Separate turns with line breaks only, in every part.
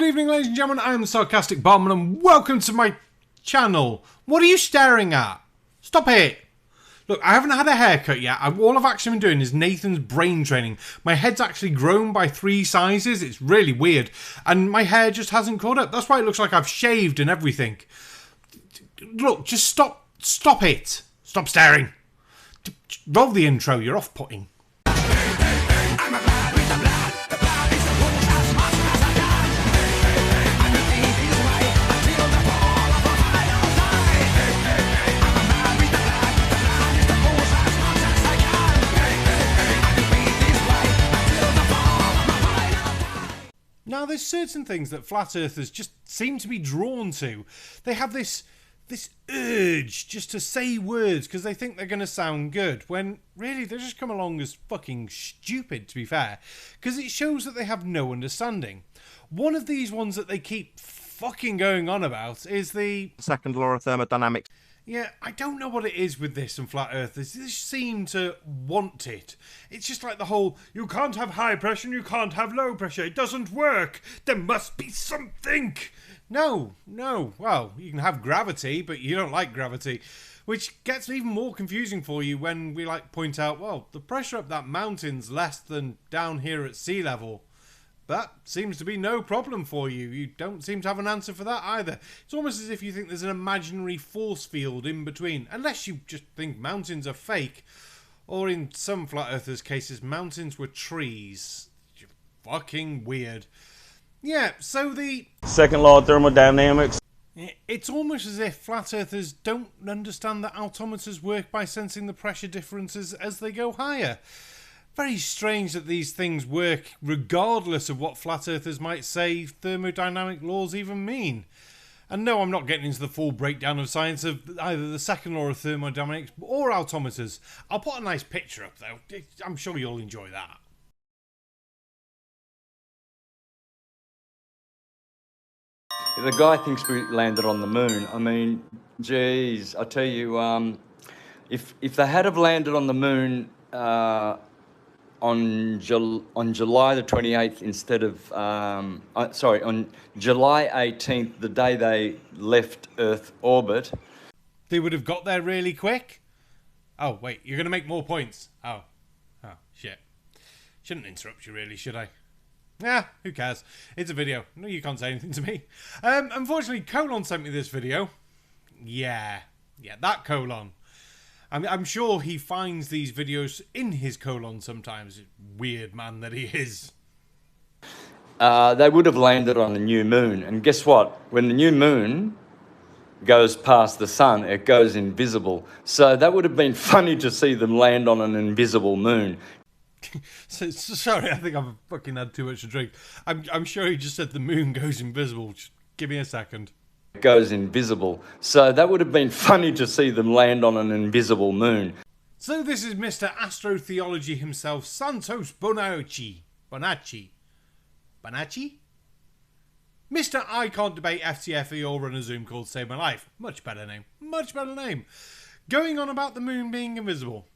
Good evening, ladies and gentlemen. I am the Sarcastic Barman, and welcome to my channel. What are you staring at? Stop it. Look, I haven't had a haircut yet. All I've actually been doing is Nathan's brain training. My head's actually grown by 3 sizes. It's really weird. And my hair just hasn't caught up. That's why it looks like I've shaved and everything. Look, just stop it. Stop staring. Roll the intro. You're off-putting. Now, there's certain things that flat earthers just seem to be drawn to. They have this urge just to say words because they think they're going to sound good, when really they just come along as fucking stupid, to be fair, because it shows that they have no understanding. One of these ones that they keep fucking going on about is the
second law of thermodynamics.
Yeah, I don't know what it is with this and flat earthers. They just seem to want it. It's just like the whole, you can't have high pressure and you can't have low pressure. It doesn't work. There must be something. No. Well, you can have gravity, but you don't like gravity. Which gets even more confusing for you when we point out, well, the pressure up that mountain's less than down here at sea level. That seems to be no problem for you. You don't seem to have an answer for that either. It's almost as if you think there's an imaginary force field in between. Unless you just think mountains are fake. Or in some flat earthers' cases, mountains were trees. Fucking weird. Yeah, so the
second law of thermodynamics.
It's almost as if flat earthers don't understand that altimeters work by sensing the pressure differences as they go higher. Very strange that these things work regardless of what flat earthers might say thermodynamic laws even mean. And no, I'm not getting into the full breakdown of science of either the second law of thermodynamics or altimeters. I'll put a nice picture up though. I'm sure you'll enjoy that.
The guy thinks we landed on the moon. I mean, geez, I tell you, if they had have landed on the moon on July the 28th instead of, on July 18th, the day they left Earth orbit,
they would have got there really quick? Oh, wait, you're going to make more points. Oh, shit. Shouldn't interrupt you really, should I? Yeah, who cares? It's a video. No, you can't say anything to me. Unfortunately, Colon sent me this video. Yeah, that Colon. I'm sure he finds these videos in his colon sometimes. Weird man that he is.
they would have landed on the new moon. And guess what? When the new moon goes past the sun, it goes invisible. So that would have been funny to see them land on an invisible moon.
Sorry, I think I've fucking had too much to drink. I'm sure he just said the moon goes invisible. Just give me a second.
It goes invisible. So that would have been funny to see them land on an invisible moon.
So this is Mr. Astrotheology himself, Santos Bonacci. Mr. I Can't Debate FTFE or Run a Zoom called Save My Life. Much better name. Going on about the moon being invisible.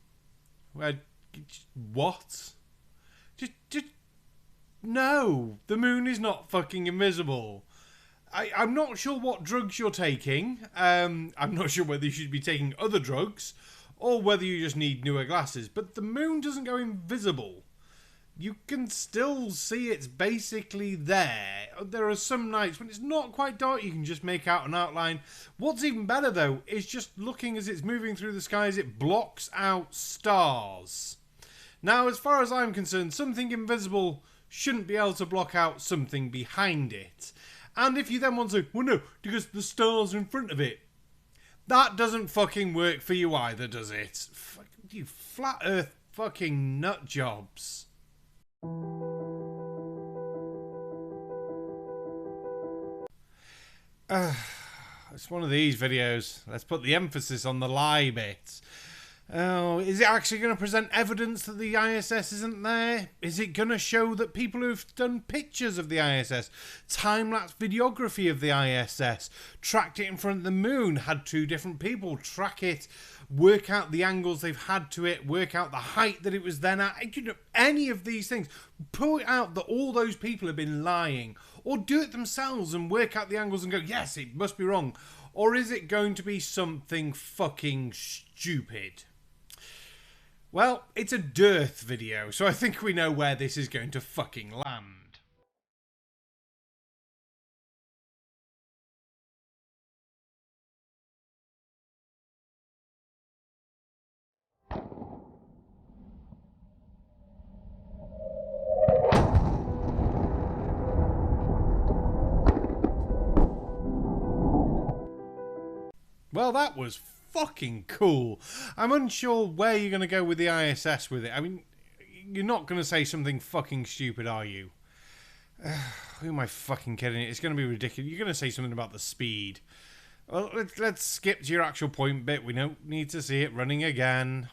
What? Just no, the moon is not fucking invisible. I'm not sure what drugs you're taking. I'm not sure whether you should be taking other drugs or whether you just need newer glasses. But the moon doesn't go invisible. You can still see it's basically there. There are some nights when it's not quite dark, you can just make out an outline. What's even better, though, is just looking as it's moving through the sky as it blocks out stars. Now, as far as I'm concerned, something invisible shouldn't be able to block out something behind it. And if you then want to, well, no, because the stars are in front of it. That doesn't fucking work for you either, does it? You flat earth fucking nut jobs. It's one of these videos. Let's put the emphasis on the lie bit. Oh, is it actually going to present evidence that the ISS isn't there? Is it going to show that people who've done pictures of the ISS, time-lapse videography of the ISS, tracked it in front of the moon, had 2 different people track it, work out the angles they've had to it, work out the height that it was then at, you know, any of these things, point out that all those people have been lying. Or do it themselves and work out the angles and go, yes, it must be wrong. Or is it going to be something fucking stupid? Well, it's a dearth video, so I think we know where this is going to fucking land. Well, that was fucking cool. I'm unsure where you're going to go with the ISS with it. I mean, you're not going to say something fucking stupid, are you? Who am I fucking kidding? It's going to be ridiculous. You're going to say something about the speed. Well, let's skip to your actual point bit. We don't need to see it running again.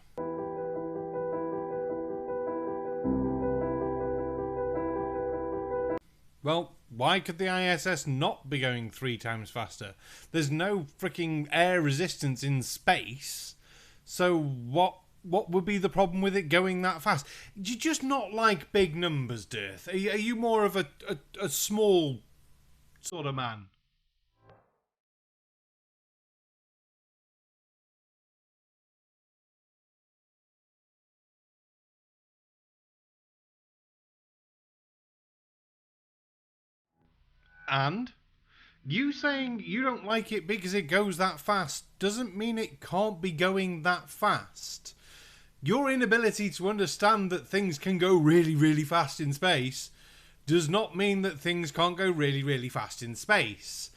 Well, why could the ISS not be going 3 times faster? There's no freaking air resistance in space. So what would be the problem with it going that fast? Do you just not like big numbers, Dirth? Are you more of a small sort of man? And you saying you don't like it because it goes that fast doesn't mean it can't be going that fast. Your inability to understand that things can go really, really fast in space does not mean that things can't go really, really fast in space.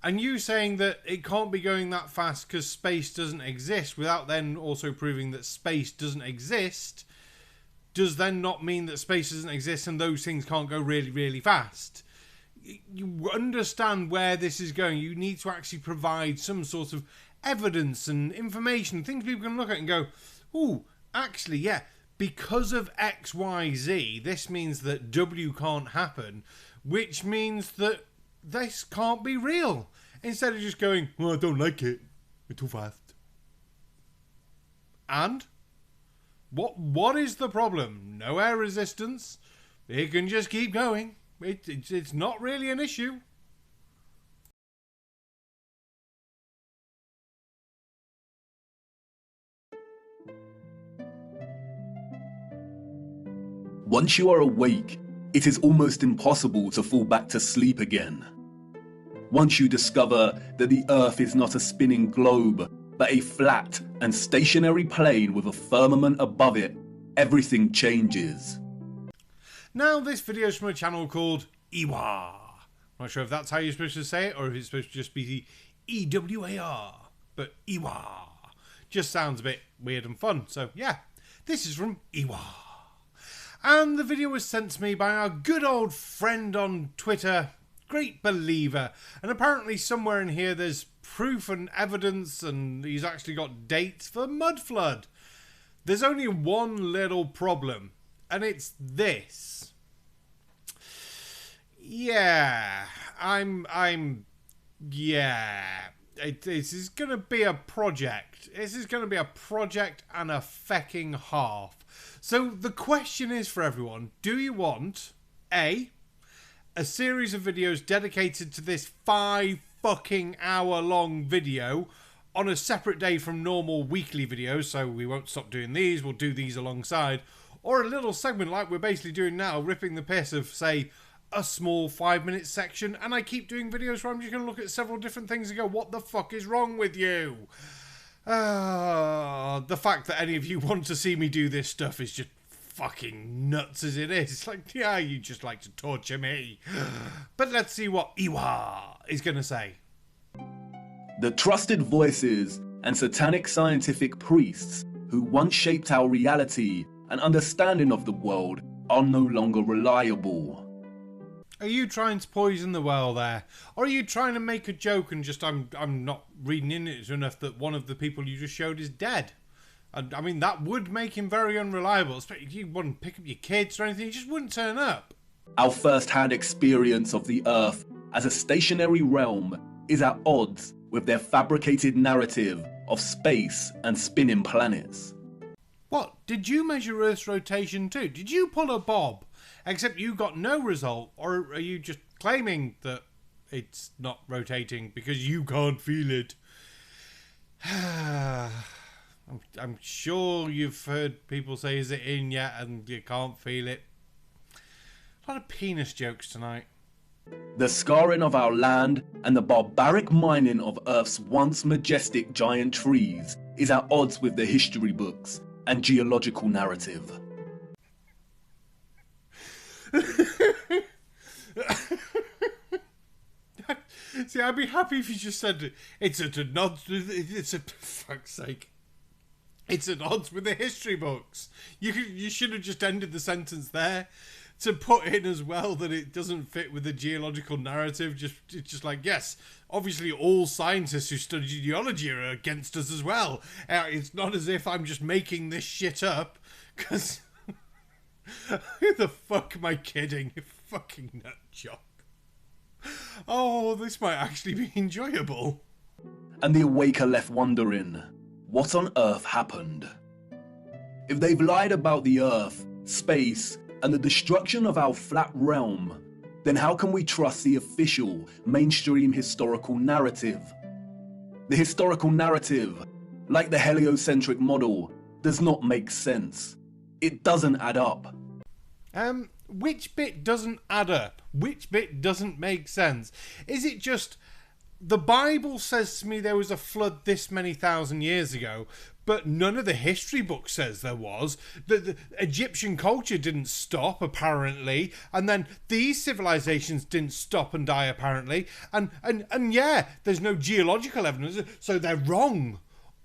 And you saying that it can't be going that fast because space doesn't exist without then also proving that space doesn't exist does then not mean that space doesn't exist and those things can't go really, really fast. You understand where this is going. You need to actually provide some sort of evidence and information, things people can look at and go, ooh, actually, yeah, because of X, Y, Z, this means that W can't happen, which means that this can't be real. Instead of just going, well, I don't like it, it's too fast. And? What is the problem? No air resistance. It can just keep going. It's not really an issue.
Once you are awake, it is almost impossible to fall back to sleep again. Once you discover that the Earth is not a spinning globe, but a flat and stationary plane with a firmament above it, everything changes.
Now, this video is from a channel called Ewa. Not sure if that's how you're supposed to say it, or if it's supposed to just be EWAR. But Ewa just sounds a bit weird and fun. So, yeah, this is from Ewa. And the video was sent to me by our good old friend on Twitter, Great Believer. And apparently somewhere in here there's proof and evidence, and he's actually got dates for mud flood. There's only one little problem, and it's this. Yeah, this is going to be a project. This is going to be a project and a fecking half. So the question is for everyone, do you want a series of videos dedicated to this 5 fucking hour long video on a separate day from normal weekly videos, so we won't stop doing these, we'll do these alongside, or a little segment like we're basically doing now, ripping the piss of, say, a small 5-minute section, and I keep doing videos where I'm just going to look at several different things and go, what the fuck is wrong with you? The fact that any of you want to see me do this stuff is just fucking nuts as it is. It's like, yeah, you just like to torture me. But let's see what Iwa is going to say.
The trusted voices and satanic scientific priests who once shaped our reality and understanding of the world are no longer reliable.
Are you trying to poison the well there? Or are you trying to make a joke and just, I'm not reading in it enough that one of the people you just showed is dead? I mean, that would make him very unreliable. Especially if you wouldn't pick up your kids or anything, he just wouldn't turn up.
Our first-hand experience of the Earth as a stationary realm is at odds with their fabricated narrative of space and spinning planets.
What? Did you measure Earth's rotation too? Did you pull a bob? Except you got no result, or are you just claiming that it's not rotating because you can't feel it. I'm sure you've heard people say, is it in yet? And you can't feel it. A lot of penis jokes tonight.
The scarring of our land and the barbaric mining of Earth's once majestic giant trees is at odds with the history books and geological narrative.
See, I'd be happy if you just said it's at odds with, it's a, for fuck's sake, it's at odds with the history books. You should have just ended the sentence there. To put in as well that it doesn't fit with the geological narrative, it's just like, yes, obviously all scientists who study geology are against us as well. It's not as if I'm just making this shit up, because who the fuck am I kidding? You fucking nut job. Oh, this might actually be enjoyable.
And the awake are left wondering, what on earth happened? If they've lied about the Earth, space, and the destruction of our flat realm, then how can we trust the official mainstream historical narrative? The historical narrative, like the heliocentric model, does not make sense. It doesn't add up.
Which bit doesn't add up? Which bit doesn't make sense? Is it just the Bible says to me there was a flood this many thousand years ago, but none of the history book says there was? The Egyptian culture didn't stop, apparently, and then these civilizations didn't stop and die, apparently, and yeah, there's no geological evidence, so they're wrong.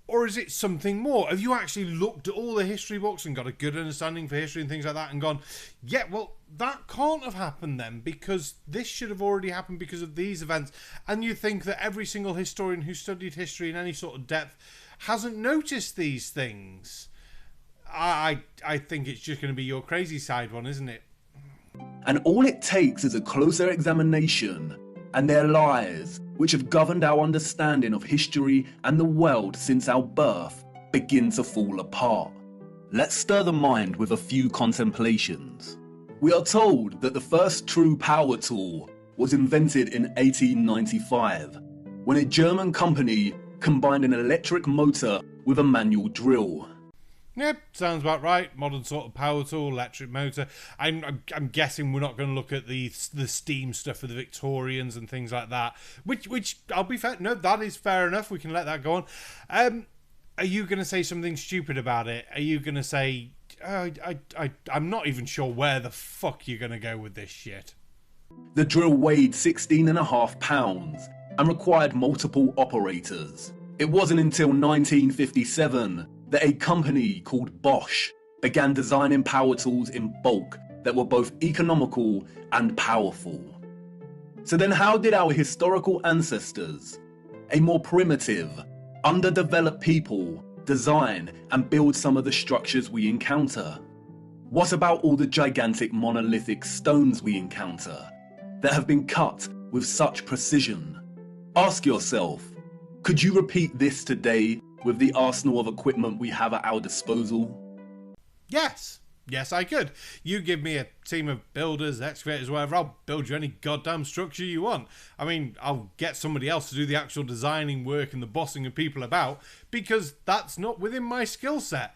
Or is it something more? Have you actually looked at all the history books and got a good understanding for history and things like that and gone, yeah, well, that can't have happened then because this should have already happened because of these events? And you think that every single historian who studied history in any sort of depth hasn't noticed these things? I think it's just going to be your crazy side one, isn't it?
And all it takes is a closer examination, and their lies, which have governed our understanding of history and the world since our birth, begin to fall apart. Let's stir the mind with a few contemplations. We are told that the first true power tool was invented in 1895, when a German company combined an electric motor with a manual drill.
Yep, sounds about right. Modern sort of power tool, electric motor. I'm guessing we're not going to look at the steam stuff for the Victorians and things like that. Which I'll be fair. No, that is fair enough. We can let that go on. Are you going to say something stupid about it? Are you going to say, I'm not even sure where the fuck you're going to go with this shit.
The drill weighed 16.5 pounds and required multiple operators. It wasn't until 1957 that a company called Bosch began designing power tools in bulk that were both economical and powerful. So then how did our historical ancestors, a more primitive, underdeveloped people, design and build some of the structures we encounter? What about all the gigantic monolithic stones we encounter that have been cut with such precision? Ask yourself, could you repeat this today with the arsenal of equipment we have at our disposal?
Yes, I could. You give me a team of builders, excavators, whatever, I'll build you any goddamn structure you want. I mean, I'll get somebody else to do the actual designing work and the bossing of people about, because that's not within my skill set.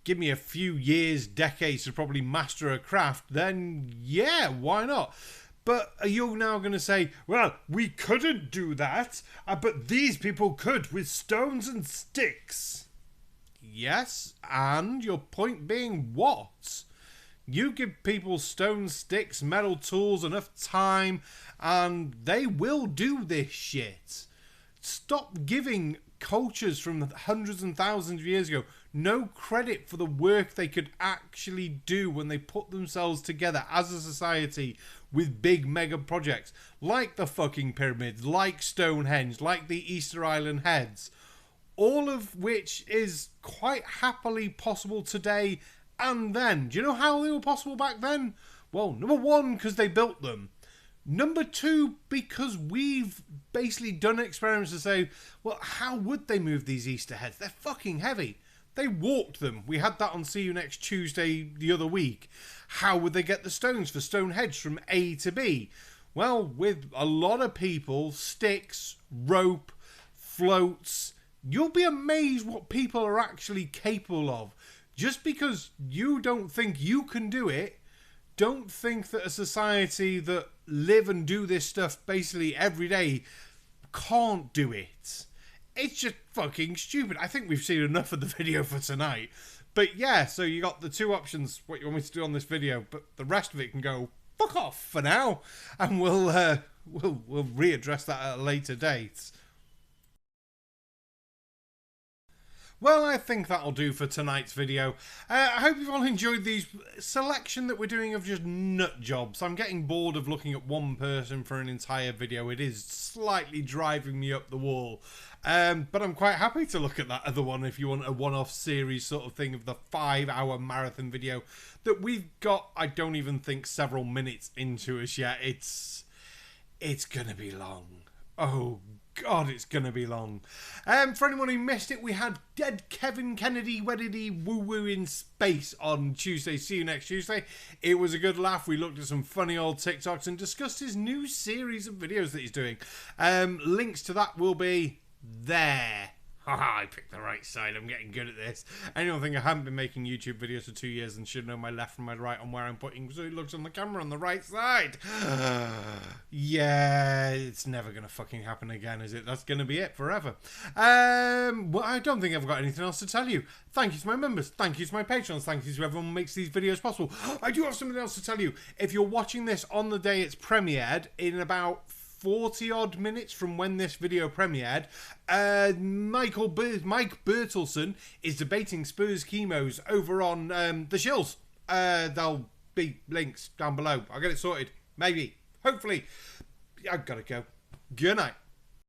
Give me a few years, decades to probably master a craft, then yeah, why not? But are you now going to say, well, we couldn't do that, but these people could with stones and sticks? Yes, and your point being what? You give people stones, sticks, metal tools, enough time, and they will do this shit. Stop giving cultures from hundreds and thousands of years ago no credit for the work they could actually do when they put themselves together as a society with big mega projects like the fucking pyramids, like Stonehenge, like the Easter Island heads, all of which is quite happily possible today and then. Do you know how they were possible back then? Well, number one, because they built them. Number two, because we've basically done experiments to say, well, how would they move these Easter heads? They're fucking heavy. They walked them. We had that on See You Next Tuesday the other week. How would they get the stones for Stonehenge from A to B? Well, with a lot of people, sticks, rope, floats, you'll be amazed what people are actually capable of. Just because you don't think you can do it, don't think that a society that live and do this stuff basically every day can't do it. It's just fucking stupid. I think we've seen enough of the video for tonight. But yeah, so you got the two options, what you want me to do on this video, but the rest of it can go fuck off for now, and we'll readdress that at a later date. Well, I think that'll do for tonight's video. I hope you've all enjoyed these selection that we're doing of just nut jobs. I'm getting bored of looking at one person for an entire video. It is slightly driving me up the wall. But I'm quite happy to look at that other one if you want a one-off series sort of thing of the 5-hour marathon video that we've got, I don't even think, several minutes into us yet. It's gonna be long. Oh God, it's gonna be long. For anyone who missed it, we had Dead Kevin Kennedy Weddedy Woo Woo in Space on Tuesday. See you next Tuesday. It was a good laugh. We looked at some funny old TikToks and discussed his new series of videos that he's doing. Links to that will be there. Haha, I picked the right side. I'm getting good at this. Anyone think I haven't been making YouTube videos for 2 years and should know my left from my right on where I'm putting so it looks on the camera on the right side? Yeah, it's never going to fucking happen again, is it? That's going to be it forever. Well, I don't think I've got anything else to tell you. Thank you to my members. Thank you to my patrons. Thank you to everyone who makes these videos possible. I do have something else to tell you. If you're watching this on the day it's premiered, in about 40 odd minutes from when this video premiered, Mike Bertelson is debating Spurs chemos over on the Shills. There'll be links down below. I'll get it sorted. Maybe. Hopefully. I've got to go. Good night.